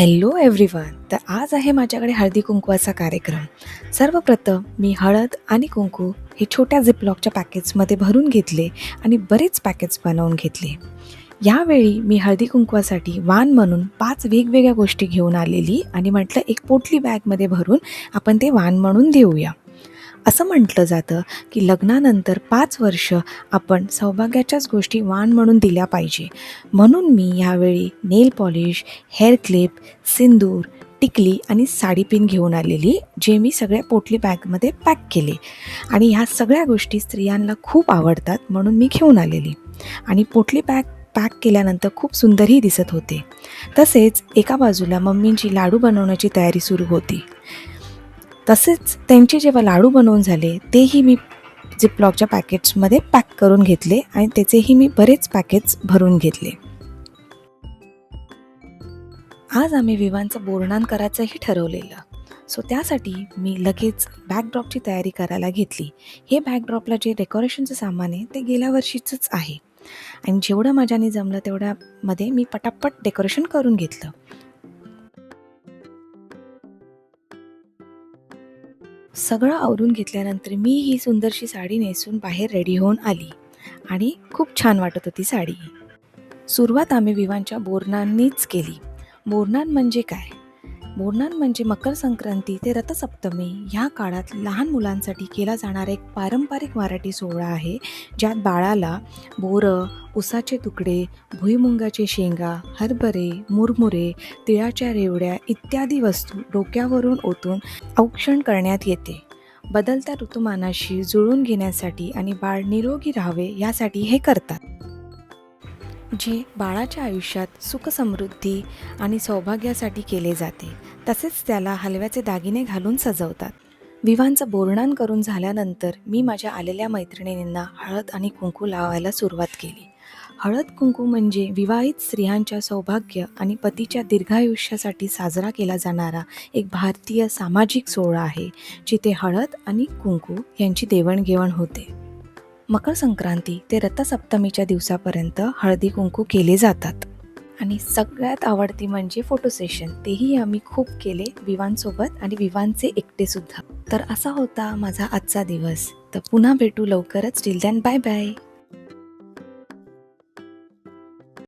Hello everyone. तर आज आहे माझ्याकडे हळदी कुंकवाचा कार्यक्रम. सर्वप्रथम मी हळद आणि कुंकू हे छोट्या झिपलॉकच्या पॅकेट्समध्ये भरून घेतले आणि बरेच पॅकेट्स बनवून घेतले. यावेळी मी हळदी कुंकवासाठी वाण म्हणून 5 वेगवेगळ्या गोष्टी घेऊन आलेली आणि म्हटलं एक पोटली बॅगमध्ये भरून आपण ते वाण म्हणून देऊया. असं म्हटलं जातं की लग्नानंतर 5 वर्ष आपण सौभाग्याच्याच गोष्टी वाण म्हणून दिल्या पाहिजे. म्हणून मी ह्यावेळी नेल पॉलिश, हेअर क्लिप, सिंदूर, टिकली आणि साडी पिन घेऊन आलेली, जे मी सगळ्या पोटली बॅगमध्ये पॅक केले. आणि ह्या सगळ्या गोष्टी स्त्रियांना खूप आवडतात म्हणून मी घेऊन आलेली. आणि पोटली बॅग पॅक केल्यानंतर खूप सुंदरही दिसत होते. तसेच एका बाजूला मम्मींची लाडू बनवण्याची तयारी सुरू होती. तसेच त्यांचे जेव्हा लाडू बनवून झाले तेही मी झिपलॉकच्या पॅकेट्समध्ये पॅक करून घेतले आणि त्याचेही मी बरेच पॅकेट्स भरून घेतले. आज आम्ही विवांचं बोरनान करायचंही ठरवलेलं. सो त्यासाठी मी लगेच बॅकड्रॉपची तयारी करायला घेतली. हे बॅकड्रॉपला जे डेकोरेशनचं सामान आहे ते गेल्या वर्षीचंच आहे आणि जेवढं माझ्याने जमलं तेवढ्यामध्ये मी पटापट डेकोरेशन करून घेतलं. सगळं आवरून घेतल्यानंतर मी ही सुंदरशी साडी नेसून बाहेर रेडी होऊन आली आणि खूप छान वाटत होती साडी. सुरुवात आम्ही विवांच्या बोरनांनीच केली. बोरनान म्हणजे काय? बोरनान म्हणजे मकर संक्रांती ते रथसप्तमी ह्या काळात लहान मुलांसाठी केला जाणारा एक पारंपरिक मराठी सोहळा आहे, ज्यात बाळाला बोरं, उसाचे तुकडे, भुईमुंगाचे शेंगा, हरभरे, मुरमुरे, तिळाच्या रेवड्या इत्यादी वस्तू डोक्यावरून ओतून औक्षण करण्यात येते. बदलत्या ऋतुमानाशी जुळवून घेण्यासाठी आणि बाळ निरोगी राहावे यासाठी हे करतात, जे बाळाच्या आयुष्यात सुखसमृद्धी आणि सौभाग्यासाठी केले जाते. तसेच त्याला हलव्याचे दागिने घालून सजवतात. विवांचं बोरनान करून झाल्यानंतर मी माझ्या आलेल्या मैत्रिणींना हळद आणि कुंकू लावायला सुरुवात केली. हळद कुंकू म्हणजे विवाहित स्त्रियांच्या सौभाग्य आणि पतीच्या दीर्घायुष्यासाठी साजरा केला जाणारा एक भारतीय सामाजिक सोहळा आहे, जिथे हळद आणि कुंकू यांची देवाणघेवाण होते. मकर संक्रांती ते रथसप्तमीच्या दिवसापर्यंत हळदी कुंकू केले जातात. आणि सगळ्यात आवडती म्हणजे फोटो सेशन. तेही आम्ही खूप केले विवांसोबत आणि विवांचे एकटेसुद्धा. तर असा होता माझा आजचा दिवस. तर पुन्हा भेटू लवकरच. Till then bye bye.